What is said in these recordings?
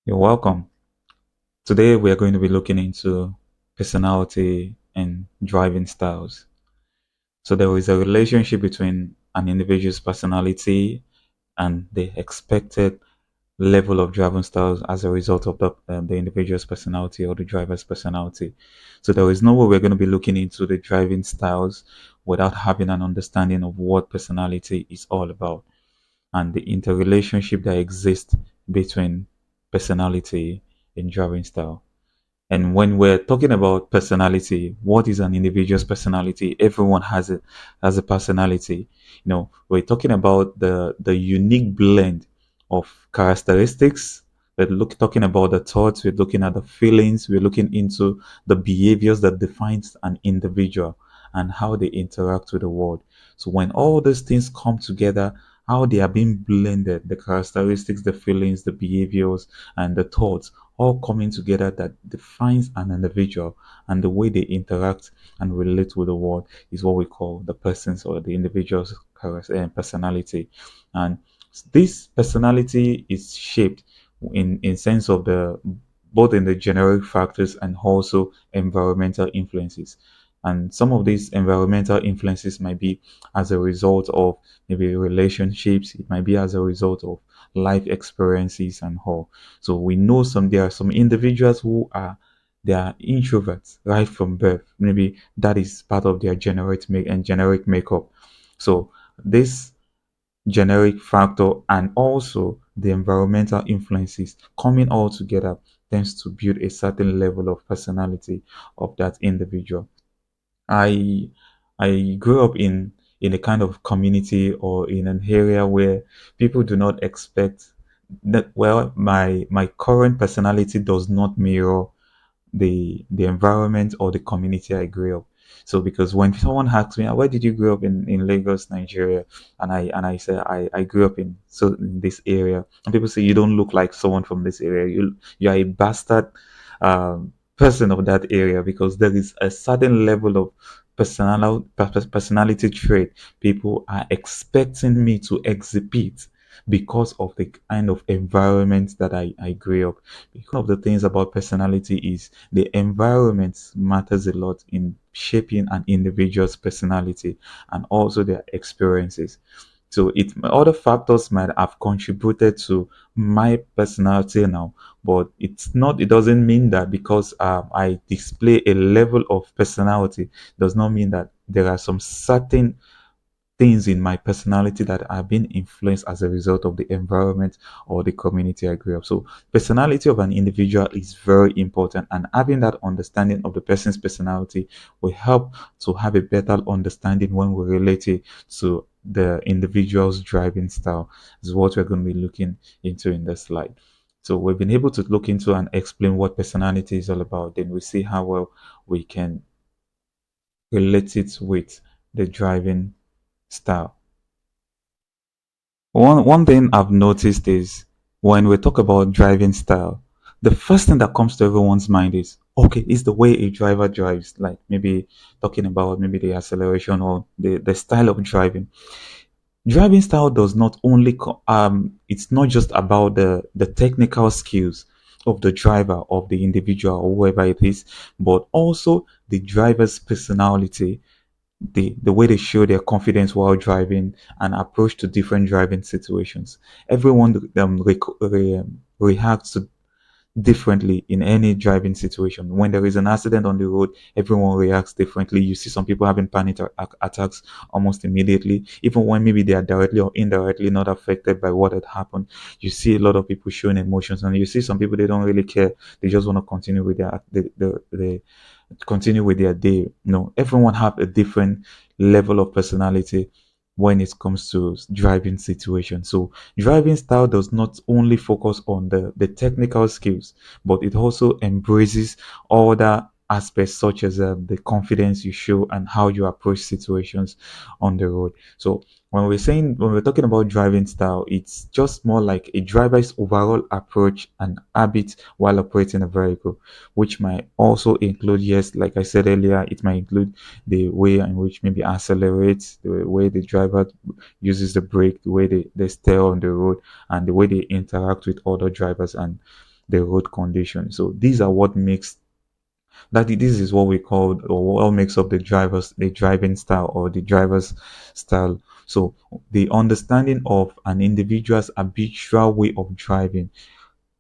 You're welcome. Today we are going to be looking into personality and driving styles. So there is a relationship between an individual's personality and the expected level of driving styles as a result of the individual's personality or the driver's personality. So there is no way we're going to be looking into the driving styles without having an understanding of what personality is all about and the interrelationship that exists between personality and driving style. And when we're talking about personality, what is an individual's personality? Everyone has a personality. We're talking about the unique blend of characteristics. Talking about the thoughts, we're looking at the feelings, we're looking into the behaviors that defines an individual and how they interact with the world. So when all these things come together, how they are being blended, the characteristics, the feelings, the behaviors, and the thoughts all coming together that defines an individual and the way they interact and relate with the world is what we call the person's or the individual's personality. And this personality is shaped in sense of the both in the generic factors and also environmental influences. And some of these environmental influences might be as a result of maybe relationships, it might be as a result of life experiences and all. So we know there are some individuals who are they are introverts right from birth. Maybe that is part of their generic makeup. So this generic factor and also the environmental influences coming all together tends to build a certain level of personality of that individual. I I grew up in a kind of community or in an area where people do not expect that my current personality does not mirror the environment or the community I grew up. So because when someone asks me, where did you grow up in Lagos, Nigeria? And I say I grew up in this area. And people say you don't look like someone from this area. You are a bastard person of that area because there is a certain level of personality trait people are expecting me to exhibit because of the kind of environment that I grew up. One of the things about personality is the environment matters a lot in shaping an individual's personality and also their experiences. So other factors might have contributed to my personality now, but it doesn't mean that because I display a level of personality does not mean that there are some certain things in my personality that have been influenced as a result of the environment or the community I grew up. So, personality of an individual is very important, and having that understanding of the person's personality will help to have a better understanding when we relate it to the individual's driving style. Is what we're going to be looking into in this slide. So we've been able to look into and explain what personality is all about. Then we see how well we can relate it with the driving style. One thing I've noticed is when we talk about driving style, the first thing that comes to everyone's mind is okay, is the way a driver drives, like maybe talking about maybe the acceleration or the style of driving. Driving style does not only it's not just about the technical skills of the driver of the individual or whoever it is, but also the driver's personality, the way they show their confidence while driving and approach to different driving situations. Everyone reacts to differently in any driving situation. When there is an accident on the road, everyone reacts differently. You see some people having attacks almost immediately, even when maybe they are directly or indirectly not affected by what had happened. You see a lot of people showing emotions, and you see some people they don't really care. They just want to continue with the continue with their day. Everyone have a different level of personality when it comes to driving situation. So driving style does not only focus on the technical skills, but it also embraces other aspects such as the confidence you show and how you approach situations on the road. So when we're talking about driving style, it's just more like a driver's overall approach and habit while operating a vehicle, which might also include, yes, like I said earlier, it might include the way in which maybe accelerates, the way the driver uses the brake, the way they steer on the road, and the way they interact with other drivers and the road condition. So these are what makes that this is what we call, or what makes up the driving style, or the driver's style. So the understanding of an individual's habitual way of driving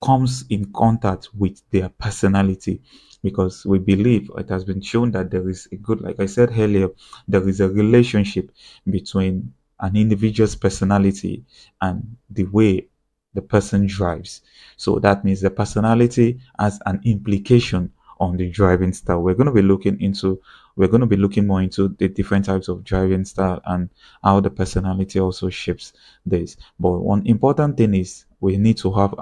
comes in contact with their personality, because we believe it has been shown that there is a good, like I said earlier, there is a relationship between an individual's personality and the way the person drives. So that means the personality has an implication on the driving style. We're going to be looking more into the different types of driving style and how the personality also shapes this. But one important thing is we need to have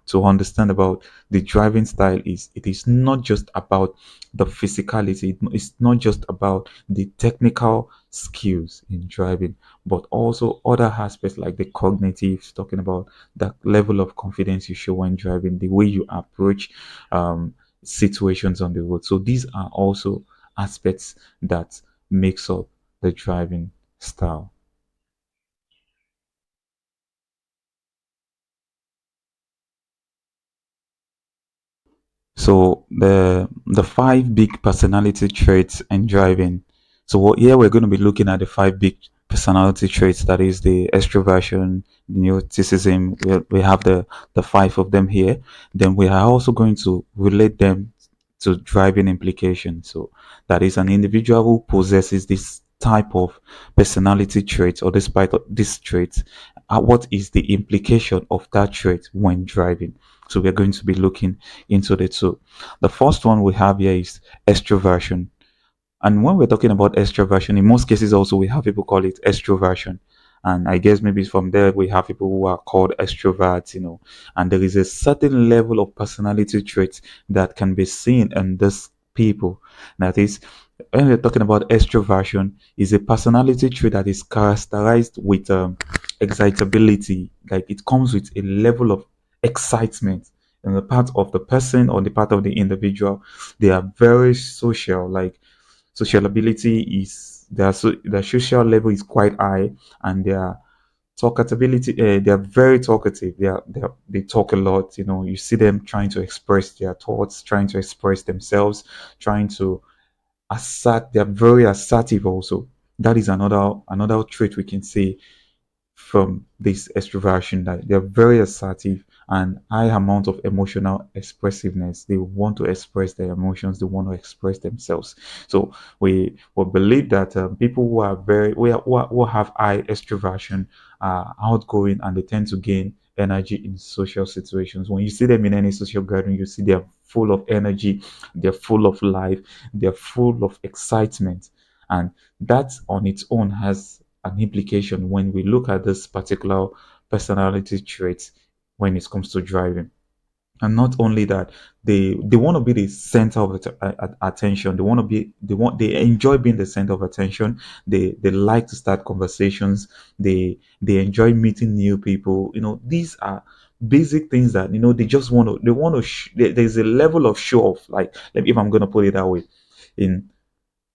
to understand about the driving style is it is not just about the physicality. It's not just about the technical skills in driving, but also other aspects like the cognitive, talking about the level of confidence you show when driving, the way you approach situations on the road. So these are also aspects that makes up the driving style. So the five big personality traits in driving. So here we're going to be looking at the five big personality traits. That is the extroversion, the neuroticism. We have the five of them here. Then we are also going to relate them to driving implications. So that is an individual who possesses this type of personality trait, or despite of this trait, what is the implication of that trait when driving? So we're going to be looking into the two. The first one we have here is extroversion. And when we're talking about extroversion, in most cases also we have people call it extroversion. And I guess maybe from there we have people who are called extroverts, and there is a certain level of personality traits that can be seen in these people. That is, when we're talking about extroversion, is a personality trait that is characterized with excitability. Like it comes with a level of excitement on the part of the person or the part of the individual. They are very social. Like social ability is their social level is quite high, and their talkability, they are very talkative. They talk a lot. You see them trying to express their thoughts, trying to express themselves, trying to assert. They are very assertive also. That is another trait we can see from this extroversion, that they're very assertive and high amount of emotional expressiveness. They want to express their emotions, they want to express themselves. So we will believe that people who are who have high extroversion are outgoing, and they tend to gain energy in social situations. When you see them in any social gathering, you see they're full of energy, they're full of life, they're full of excitement. And that on its own has an implication when we look at this particular personality trait when it comes to driving. And not only that, they want to be the center of attention. They want to be they enjoy being the center of attention. They like to start conversations. They enjoy meeting new people. These are basic things that they just want to there's a level of show off, like if I'm going to put it that way, in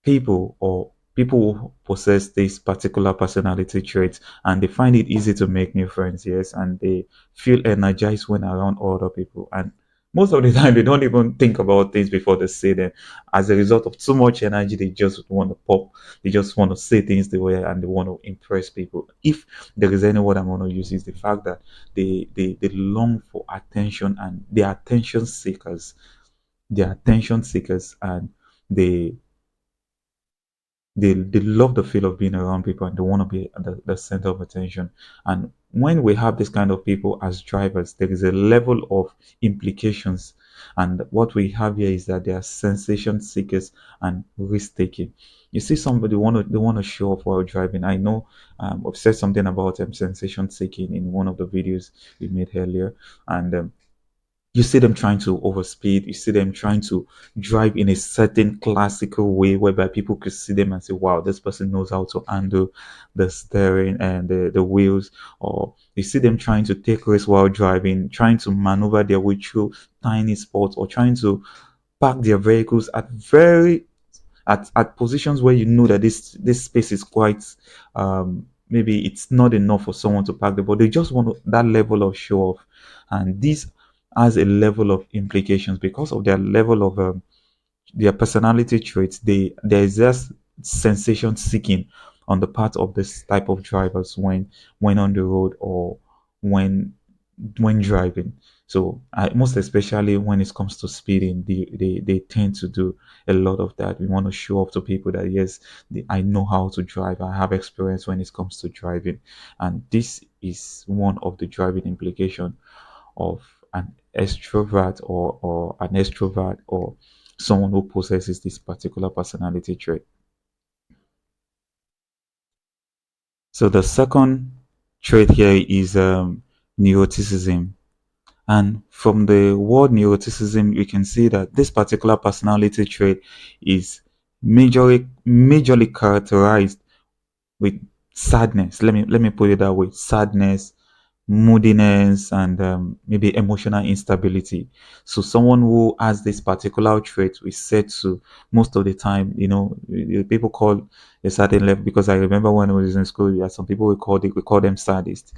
people who possess this particular personality trait, and they find it easy to make new friends, yes, and they feel energized when around other people. And most of the time they don't even think about things before they say them. As a result of too much energy, they just want to pop, they just want to say things the way, and they want to impress people. If there is any word I'm going to use, is the fact that they long for attention, and they are attention seekers, and they they love the feel of being around people, and they want to be at the center of attention. And when we have this kind of people as drivers, there is a level of implications. And what we have here is that they are sensation seekers and risk taking. You see somebody they want to show off while driving. I know I've said something about sensation seeking in one of the videos we made earlier. And you see them trying to overspeed, you see them trying to drive in a certain classical way whereby people could see them and say, wow, this person knows how to handle the steering and the wheels. Or you see them trying to take risks while driving, trying to maneuver their way through tiny spots, or trying to park their vehicles at positions where you know that this space is quite maybe it's not enough for someone to park there, but they just want that level of show off. And these has a level of implications because of their level of their personality traits. There is just sensation seeking on the part of this type of drivers when on the road or when when driving. So most especially when it comes to speeding, they tend to do a lot of that. We want to show off to people that yes, I know how to drive. I have experience when it comes to driving, and this is one of the driving implication of an extrovert or an extrovert or someone who possesses this particular personality trait. So the second trait here is neuroticism. And from the word neuroticism, you can see that this particular personality trait is majorly characterized with sadness. Let me put it that way: sadness, moodiness, and maybe emotional instability. So someone who has this particular trait is said to most of the time, people call a certain level, because I remember when I was in school, yeah, some people we call them sadists.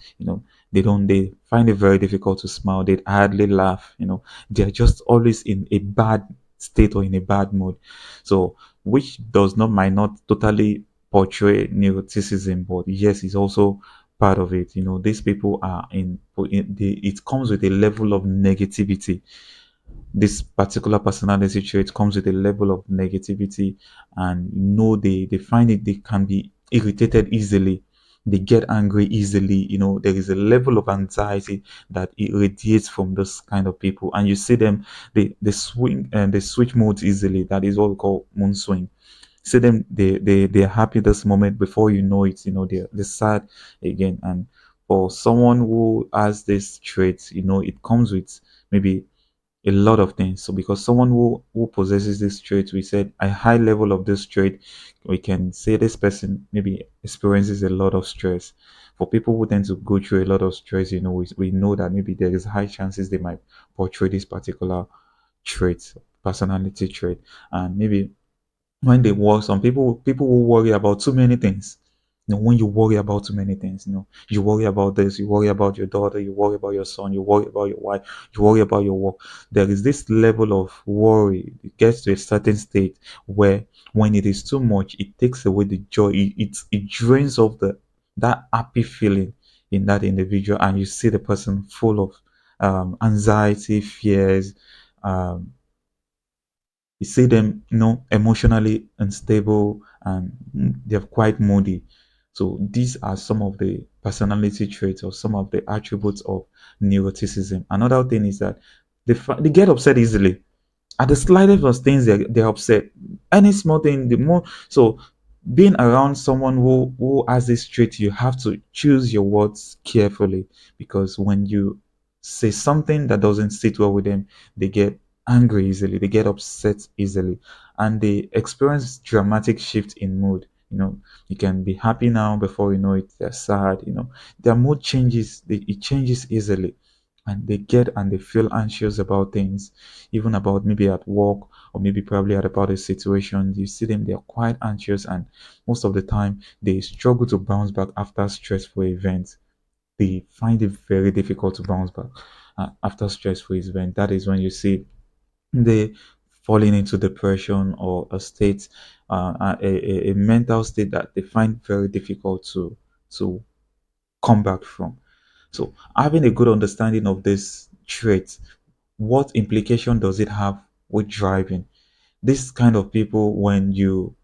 They find it very difficult to smile. They hardly laugh. They're just always in a bad state or in a bad mood. So which does not might not totally portray neuroticism, but yes, it's also part of it. These people are it comes with a level of negativity. This particular personality trait comes with a level of negativity, and they find it, they can be irritated easily, they get angry easily. There is a level of anxiety that irradiates from this kind of people, and you see them, they swing and they switch modes easily. That is what we call mood swing. See them, they're happy this moment, before you know it, they're sad again. And for someone who has this trait, it comes with maybe a lot of things. So because someone who possesses this trait, we said a high level of this trait, we can say this person maybe experiences a lot of stress. For people who tend to go through a lot of stress, we know that maybe there is high chances they might portray this particular trait, personality trait. And maybe when they worry, some people will worry about too many things. When you worry about too many things, you worry about this, you worry about your daughter, you worry about your son, you worry about your wife, you worry about your work. There is this level of worry. It gets to a certain state where when it is too much, it takes away the joy. It drains off that happy feeling in that individual, and you see the person full of anxiety, fears, um, you see them, emotionally unstable, and they're quite moody. So these are some of the personality traits or some of the attributes of neuroticism. Another thing is that they get upset easily. At the slightest of things, they're upset. Any small thing, the more so. Being around someone who has this trait, you have to choose your words carefully, because when you say something that doesn't sit well with them, they get angry easily, they get upset easily, and they experience dramatic shift in mood. You can be happy now, before you know it, they're sad. Their mood changes, it changes easily, and they feel anxious about things, even about maybe at work, or maybe probably about a situation. You see them, they're quite anxious, and most of the time they struggle to bounce back after stressful events. They find it very difficult to bounce back after stressful event. That is when you see they falling into depression, or a state, a mental state that they find very difficult to come back from. So having a good understanding of this trait, what implication does it have with driving? This kind of people, when you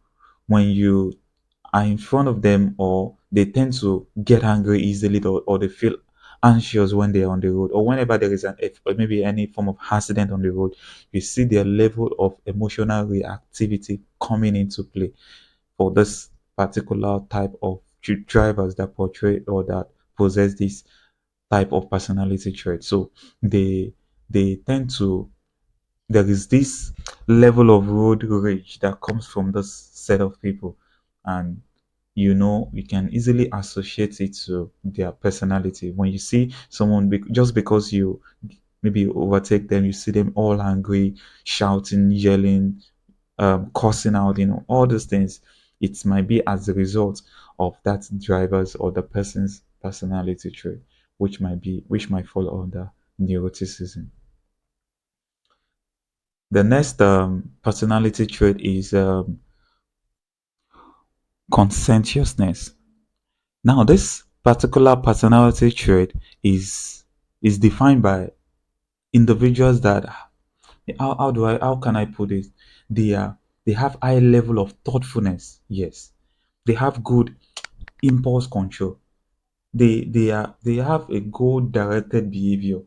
are in front of them, or they tend to get angry easily, or they feel anxious when they are on the road, or whenever there is maybe any form of accident on the road, you see their level of emotional reactivity coming into play for this particular type of drivers that portray or that possess this type of personality trait. So they they tend to there is this level of road rage that comes from this set of people, and you can easily associate it to their personality. When you see someone, just because you maybe overtake them, you see them all angry, shouting, yelling, cursing out, all those things. It might be as a result of that driver's or the person's personality trait, which might fall under neuroticism. The next personality trait is conscientiousness. Now, this particular personality trait is defined by individuals that, how can I put it? They are they have high level of thoughtfulness. Yes, they have good impulse control. They have a goal directed behavior.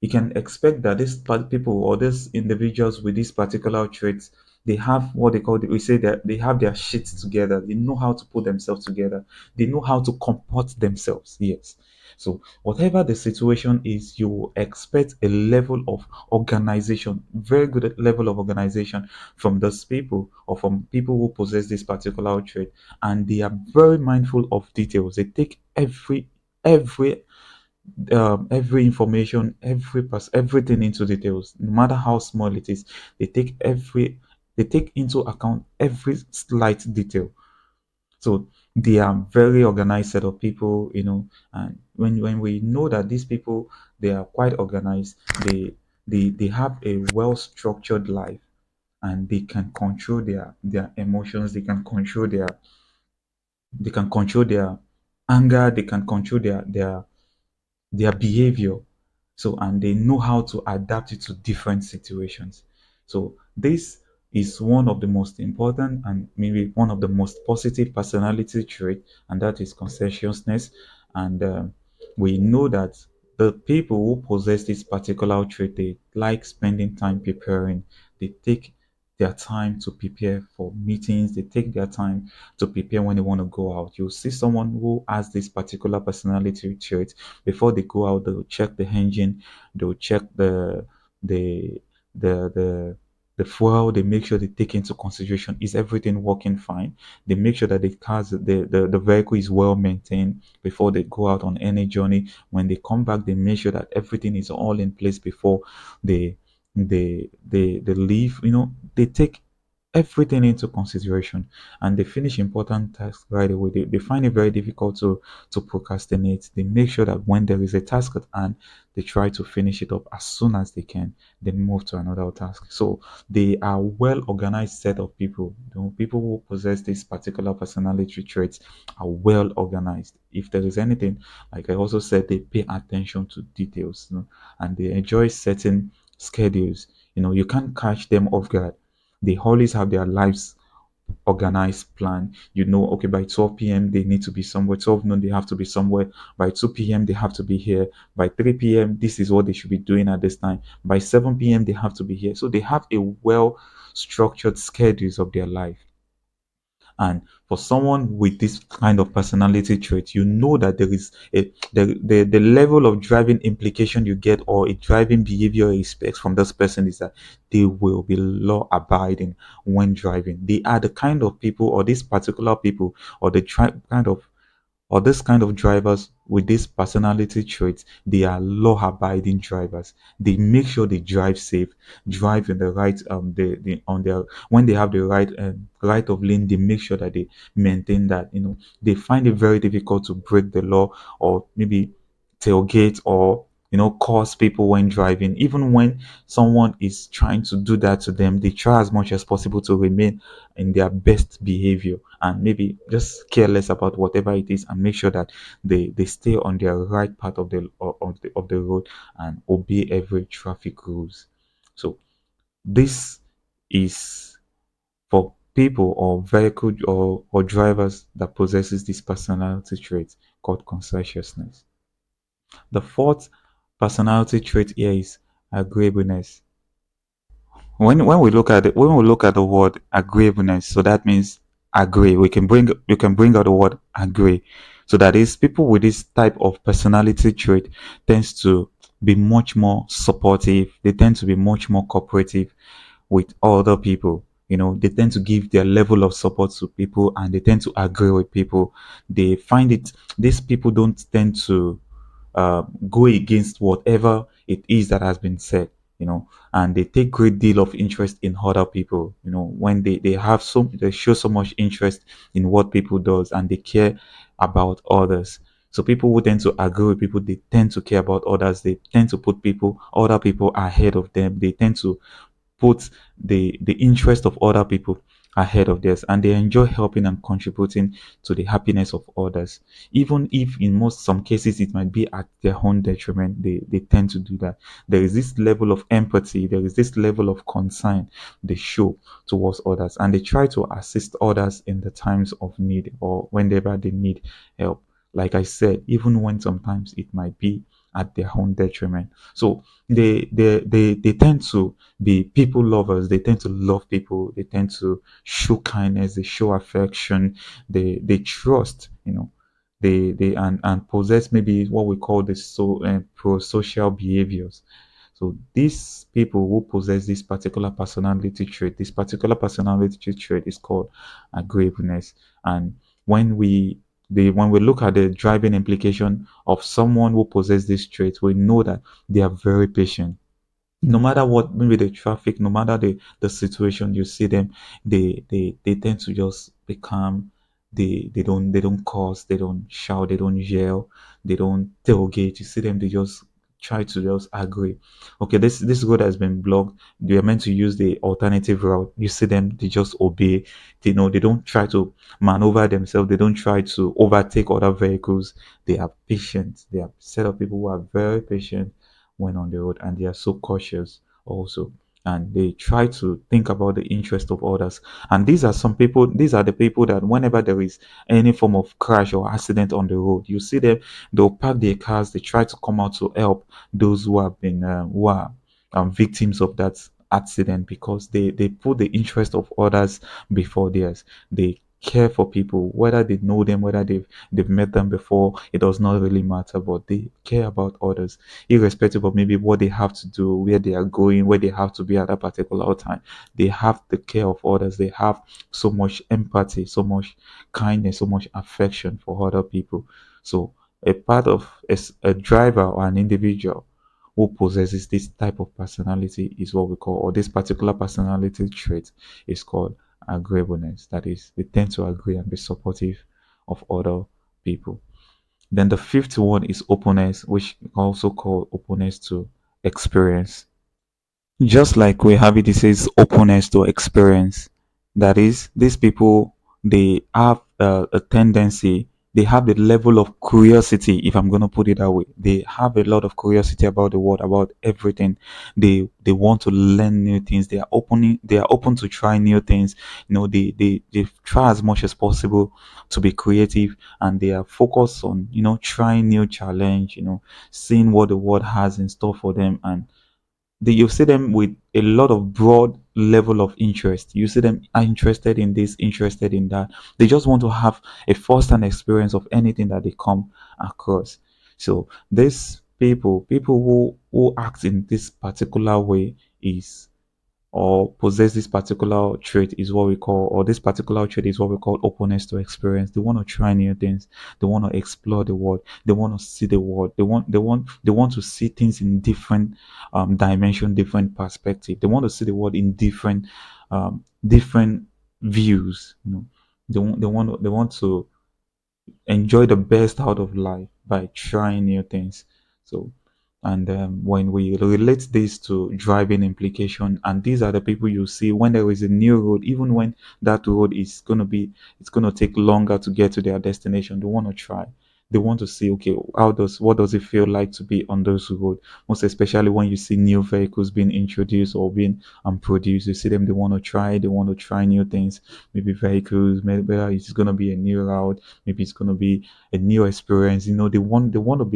You can expect that these people or these individuals with these particular traits, they have what they call, we say that they have their shit together. They know how to put themselves together. They know how to comport themselves. Yes. So whatever the situation is, you expect a level of organization, very good level of organization from those people or from people who possess this particular trait, and they are very mindful of details. They take every every information, everything into details, no matter how small it is. They take they take into account every slight detail. So they are very organized set of people, and when we know that these people, they are quite organized, they have a well structured life, and they can control their emotions, they can control their anger, they can control their behavior. So, and they know how to adapt it to different situations. So this is one of the most important and maybe one of the most positive personality trait, and that is conscientiousness. And we know that the people who possess this particular trait, they like spending time preparing. They take their time to prepare for meetings. They take their time to prepare when they want to go out. You'll see someone who has this particular personality trait. Before they go out, they'll check the engine, they'll check the the the the fuel. They make sure they take into consideration, is everything working fine. They make sure that the vehicle is well maintained before they go out on any journey. When they come back, they make sure that everything is all in place before they they leave. They take everything into consideration, and they finish important tasks right away. They find it very difficult to procrastinate. They make sure that when there is a task at hand, they try to finish it up as soon as they can, then move to another task. So they are well organized set of people. People who possess this particular personality traits are well organized. If there is anything, like I also said, they pay attention to details, and they enjoy setting schedules. You can't catch them off guard. They always have their lives organized plan. Okay, by 12 p.m. they need to be somewhere, 12 noon they have to be somewhere, by 2 p.m. they have to be here, by 3 p.m. this is what they should be doing at this time, by 7 p.m. they have to be here. So they have a well structured schedules of their life. And for someone with this kind of personality trait, you know that there is the level of driving implication you get, or a driving behavior you expect from this person, is that they will be law abiding when driving. They are the kind of people, or this particular people, or the kind of or this kind of drivers with this personality traits, they are law-abiding drivers. They make sure they drive safe, drive in the right on their, when they have the right of lane, they make sure that they maintain that. They find it very difficult to break the law, or maybe tailgate, or cause people when driving. Even when someone is trying to do that to them, they try as much as possible to remain in their best behavior, and maybe just care less about whatever it is, and make sure that they stay on their right part of the road, and obey every traffic rules. So this is for people or vehicle or drivers that possesses this personality trait called conscientiousness. The fourth personality trait here is agreeableness. When we look at the word agreeableness, so that means agree. We can bring out the word agree. So that is, people with this type of personality trait tends to be much more supportive. They tend to be much more cooperative with other people. They tend to give their level of support to people, and they tend to agree with people. They find it, these people don't tend to go against whatever it is that has been said, and they take great deal of interest in other people. When they show so much interest in what people does, and they care about others. So people who tend to agree with people, they tend to care about others. They tend to put other people ahead of them. They tend to put the interest of other people ahead of theirs, and they enjoy helping and contributing to the happiness of others, even if in most some cases it might be at their own detriment. They tend to do that. There is this level of empathy, there is this level of concern they show towards others, and they try to assist others in the times of need or whenever they need help. Like I said, even when sometimes it might be at their own detriment. So they tend to be people lovers. They tend to love people. They tend to show kindness. They show affection. They trust. They and possess maybe what we call the pro-social behaviors. So these people who possess this particular personality trait is called agreeableness. And when when we look at the driving implication of someone who possesses this trait, we know that they are very patient. No matter what, maybe the traffic, no matter the situation, you see them, they tend to just be calm. They don't curse, they don't shout, they don't yell, they don't tailgate. You see them, they just try to just agree. Okay, this road has been blocked. They are meant to use the alternative route. You see them, they just obey. They don't try to maneuver themselves. They don't try to overtake other vehicles. They are patient. They are set of people who are very patient when on the road, and they are so cautious also, and they try to think about the interest of others. And these are the people that whenever there is any form of crash or accident on the road, you see them, they'll park their cars, they try to come out to help those who have been who are victims of that accident, because they put the interest of others before theirs. They care for people, whether they know them, whether they've met them before, it does not really matter, but they care about others, irrespective of maybe what they have to do, where they are going, where they have to be at that particular time. They have the care of others. They have so much empathy, so much kindness, so much affection for other people. So a part of a driver or an individual who possesses this type of personality is what we call, or this particular personality trait is called agreeableness. That is, they tend to agree and be supportive of other people. Then the fifth one is openness, which also called openness to experience. Just like we have it, it says openness to experience. That is, these people, they have a tendency, they have the level of curiosity, if I'm going to put it that way. They have a lot of curiosity about the world, about everything. They want to learn new things. They are open to try new things. They try as much as possible to be creative, and they are focused on, trying new challenge, seeing what the world has in store for them. And you see them with a lot of broad level of interest. You see them are interested in this, interested in that. They just want to have a first-hand experience of anything that they come across. So these people who act in this particular way is or possess this particular trait is what we call, or this particular trait is what we call openness to experience. They want to try new things. They want to explore the world. They want to see the world. They want to see things in different dimension, different perspective. They want to see the world in different views. They want to enjoy the best out of life by trying new things. So, and when we relate this to driving implication, and these are the people you see when there is a new road, even when that road is it's gonna take longer to get to their destination. They want to try. They want to see, okay, what does it feel like to be on those road? Most especially when you see new vehicles being introduced or being produced, you see them. They want to try. They want to try new things. Maybe vehicles. Maybe it's gonna be a new route, maybe it's going to be a new experience. They want to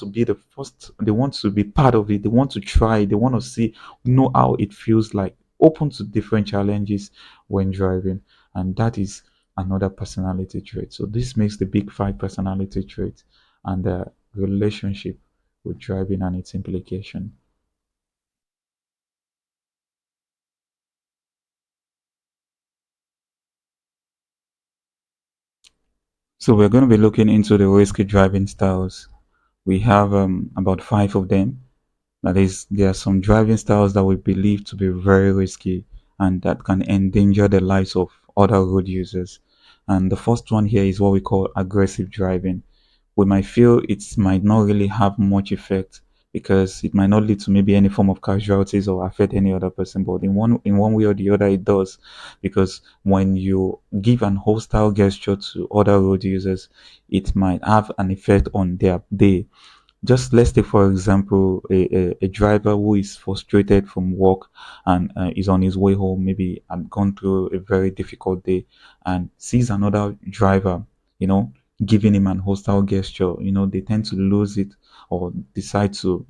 be the first, they want to be part of it, they want to try, they want to see, know how it feels like, open to different challenges when driving. And that is another personality trait. So this makes the big five personality traits and the relationship with driving and its implication. So we're going to be looking into the risky driving styles. We have about five of them. That is, there are some driving styles that we believe to be very risky and that can endanger the lives of other road users. And the first one here is what we call aggressive driving. We might feel it might not really have much effect, because it might not lead to maybe any form of casualties or affect any other person, but in one way or the other it does, because when you give an hostile gesture to other road users, it might have an effect on their day. Just let's take for example a driver who is frustrated from work and is on his way home, maybe and gone through a very difficult day, and sees another driver, you know, giving him an hostile gesture. They tend to lose it, or decide to,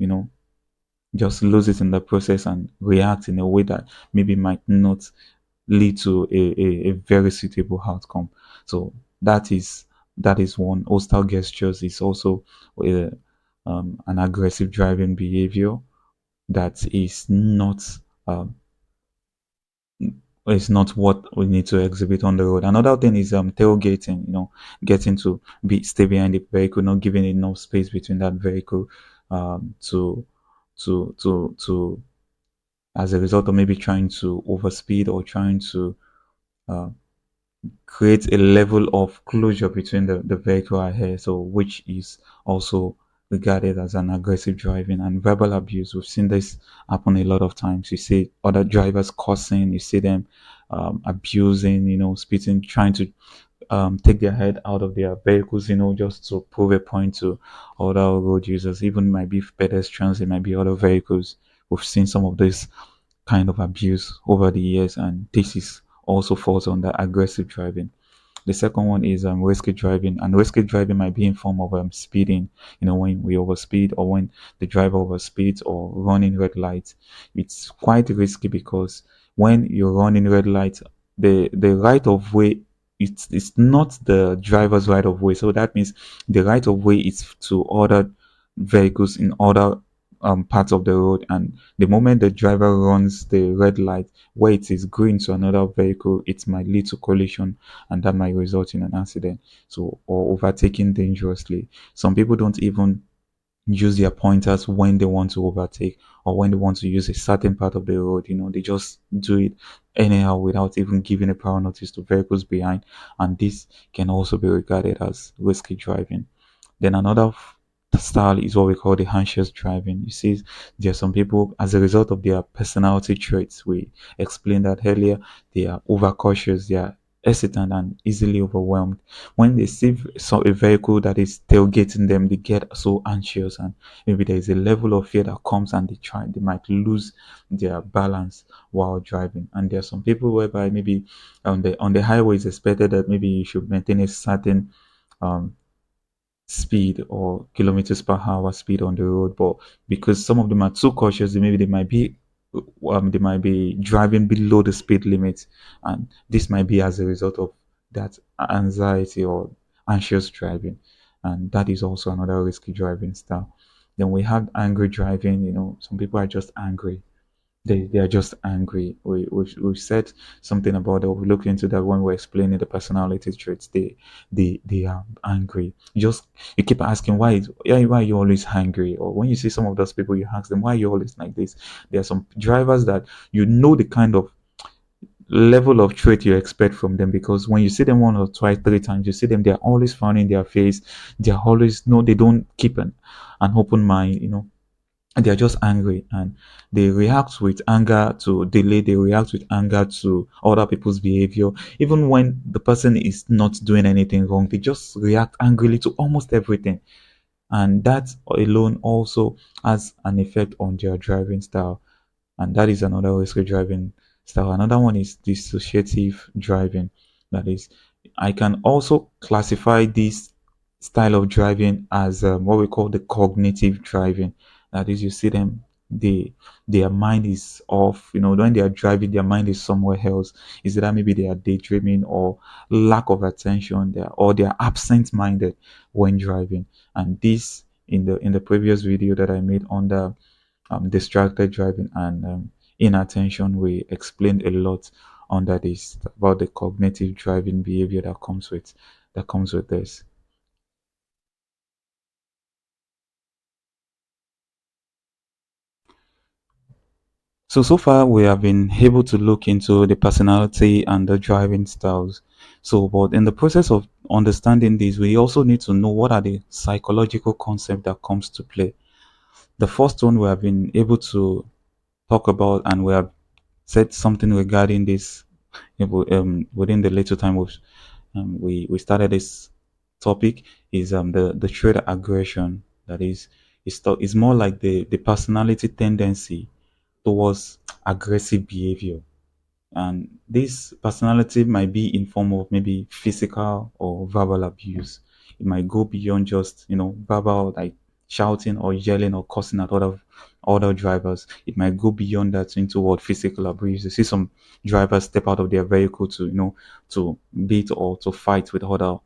just lose it in the process and react in a way that maybe might not lead to a very suitable outcome. So that is that is one. Hostile gestures is also uh, an aggressive driving behavior that um, is not what we need to exhibit on the road. Another thing is tailgating. Getting to stay behind the vehicle, not giving enough space between that vehicle, to to as a result of maybe trying to overspeed or trying to uh, create a level of closure between the vehicle ahead, so which is also regarded as an aggressive driving. And verbal abuse, we've seen this happen a lot of times. You see other drivers cursing, you see them abusing, spitting, trying to take their head out of their vehicles, just to prove a point to other road users. Even might be pedestrians, it might be other vehicles. We've seen some of this kind of abuse over the years, and this is also falls under aggressive driving. The second one is risky driving, and risky driving might be in form of speeding. When we overspeed, or when the driver overspeeds, or running red lights. It's quite risky because when you're running red lights, the right of way, it's not the driver's right of way. So that means the right of way is to other vehicles in other parts of the road, and the moment the driver runs the red light where it is green to another vehicle, it might lead to collision, and that might result in an accident. So, or overtaking dangerously. Some people don't even use their pointers when they want to overtake, or when they want to use a certain part of the road. They just do it anyhow without even giving a prior notice to vehicles behind, and this can also be regarded as risky driving. Then another style is what we call the anxious driving. You see, there are some people, as a result of their personality traits, we explained that earlier, they are overcautious, they are hesitant and easily overwhelmed. When they see a vehicle that is tailgating them, they get so anxious, and maybe there is a level of fear that comes, and they might lose their balance while driving. And there are some people whereby maybe on the highway it's expected that maybe you should maintain a certain um speed or kilometers per hour speed on the road, but because some of them are too cautious, maybe they might be driving below the speed limit, and this might be as a result of that anxiety or anxious driving, and that is also another risky driving style. Then we have angry driving. Some people are just angry, they are just angry. We said something about that. We looked into that when we were explaining the personality traits. They are angry. You keep asking why are you always angry? Or when you see some of those people, you ask them why are you always like this. There are some drivers that the kind of level of trait you expect from them, because when you see them one or twice, three times, you see them, they're always frowning their face. They're always no, they don't keep an open mind. They are just angry, and they react with anger to delay, they react with anger to other people's behavior. Even when the person is not doing anything wrong, they just react angrily to almost everything, and that alone also has an effect on their driving style, and that is another risky driving style. Another one is dissociative driving. That is, I can also classify this style of driving as what we call the cognitive driving. That is, you see them, their mind is off. When they are driving, their mind is somewhere else. Is it that maybe they are daydreaming, or lack of attention, or they are absent-minded when driving? And this, in the previous video that I made on the distracted driving and inattention, we explained a lot under this about the cognitive driving behavior that comes with this. So far we have been able to look into the personality and the driving styles. So, but in the process of understanding this, we also need to know what are the psychological concepts that comes to play. The first one we have been able to talk about, and we have said something regarding this within the little time we started this topic, is the trait aggression. That is, it's more like the personality tendency towards aggressive behavior. And this personality might be in form of maybe physical or verbal abuse. It might go beyond just verbal, like shouting or yelling or cursing at other drivers. It might go beyond that into what physical abuse. You see some drivers step out of their vehicle to to beat or to fight with other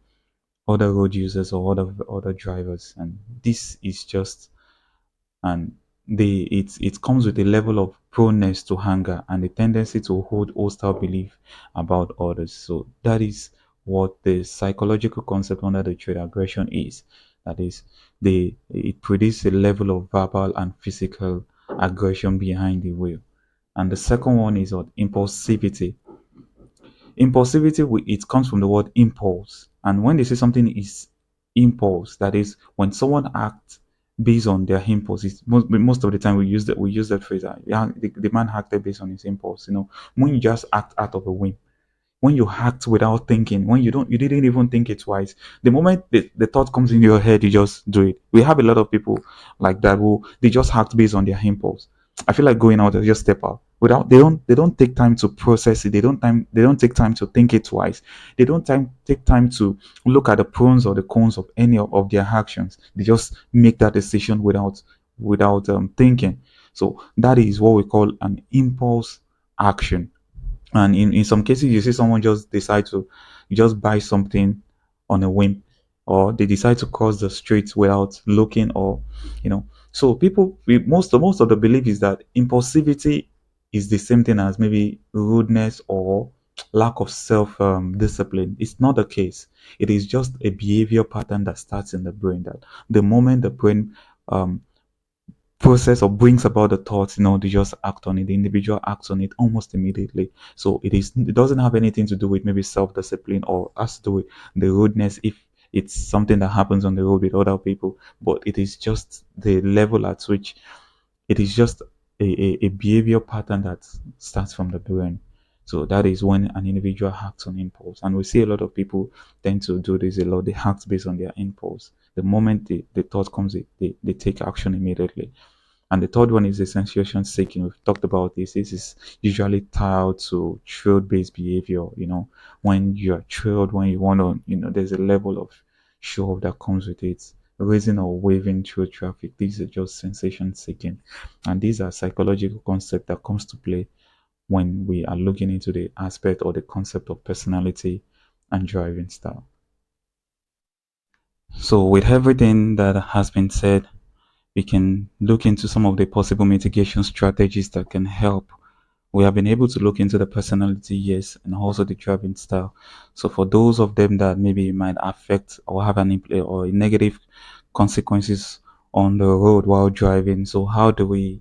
road users or other drivers. And this is just, and it comes with a level of proneness to anger and a tendency to hold hostile belief about others. So that is what the psychological concept under the trait aggression is. That is, it produces a level of verbal and physical aggression behind the wheel. And the second one is what impulsivity. Impulsivity, it comes from the word impulse. And when they say something is impulse, that is when someone acts based on their impulse. It's most of the time we use that phrase. Yeah, the man acted based on his impulse. When you just act out of a whim, when you act without thinking, when you didn't even think it twice, the moment the thought comes in your head, you just do it. We have a lot of people like that who they just act based on their impulse. I feel like going out, they just step out without, they don't take time to process it. They don't take time to think it twice. They don't take time to look at the pros or the cons of any of their actions. They just make that decision without thinking. So that is what we call an impulse action. And in some cases, you see someone just decide to just buy something on a whim, or they decide to cross the street without looking, or so most of the belief is that impulsivity is the same thing as maybe rudeness or lack of self discipline. It's not the case. It is just a behavior pattern that starts in the brain, that the moment the brain um process or brings about the thoughts, they just act on it. The individual acts on it almost immediately. So it doesn't have anything to do with maybe self-discipline, or has to do with the rudeness if it's something that happens on the road with other people. But it is just the level at which it is just a behavior pattern that starts from the brain. So that is when an individual acts on impulse. And we see a lot of people tend to do this a lot. They act based on their impulse. The moment the thought comes, they take action immediately. And the third one is the sensation seeking. We've talked about this. This is usually tied to thrill-based behavior. When you are thrilled, when you want to, there's a level of show off that comes with it. Raising or waving through traffic. These are just sensation seeking, and these are psychological concept that comes to play when we are looking into the aspect or the concept of personality and driving style. So, with everything that has been said, we can look into some of the possible mitigation strategies that can help. We have been able to look into the personality, yes, and also the driving style. So for those of them that maybe might affect or have or negative consequences on the road while driving, so how do we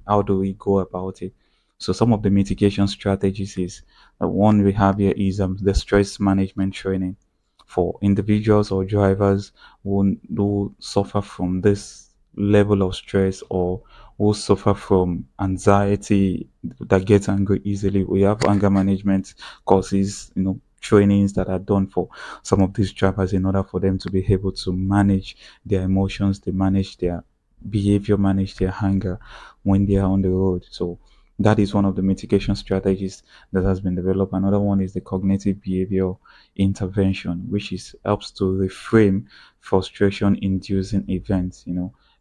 go about it? So some of the mitigation strategies is one we have here is the stress management training for individuals or drivers who suffer from this level of stress, or who suffer from anxiety, that gets angry easily. We have anger management courses, trainings that are done for some of these drivers in order for them to be able to manage their emotions, they manage their behavior, manage their anger when they are on the road. So that is one of the mitigation strategies that has been developed. Another one is the cognitive behavior intervention, which is helps to reframe frustration inducing events.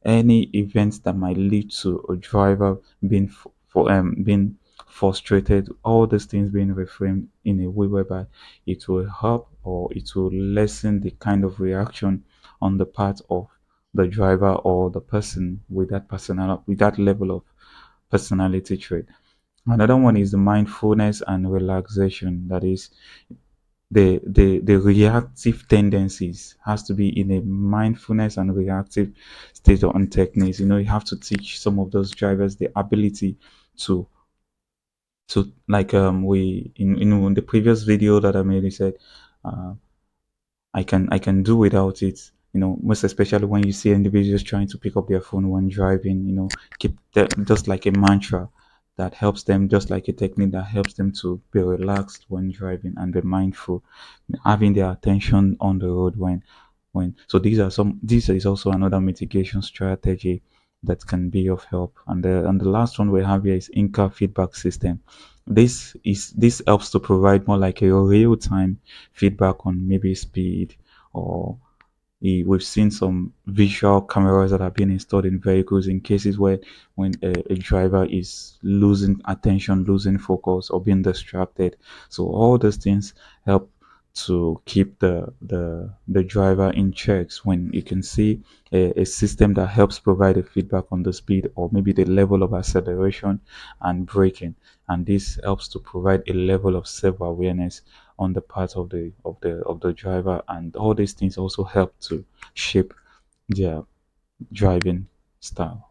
Any events that might lead to a driver being frustrated, all these things being reframed in a way whereby it will help, or it will lessen the kind of reaction on the part of the driver or the person with that level of personality trait. Another one is the mindfulness and relaxation. That is, the reactive tendencies has to be in a mindfulness and reactive state on techniques. You have to teach some of those drivers the ability to like we in the previous video that I made, he said, uh, I can do without it. most especially when you see individuals trying to pick up their phone when driving, keep that just like a mantra that helps them, just like a technique that helps them to be relaxed when driving and be mindful, having their attention on the road when so these is also another mitigation strategy that can be of help. And the last one we have here is in-car feedback system. This helps to provide more like a real-time feedback on maybe speed, or we've seen some visual cameras that have been installed in vehicles in cases where when a driver is losing attention, losing focus, or being distracted. So all those things help to keep the driver in checks when you can see a system that helps provide a feedback on the speed or maybe the level of acceleration and braking. And this helps to provide a level of self-awareness on the part of the driver, and all these things also help to shape their driving style.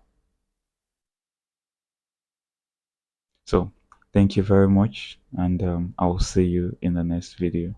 So thank you very much, and I'll see you in the next video.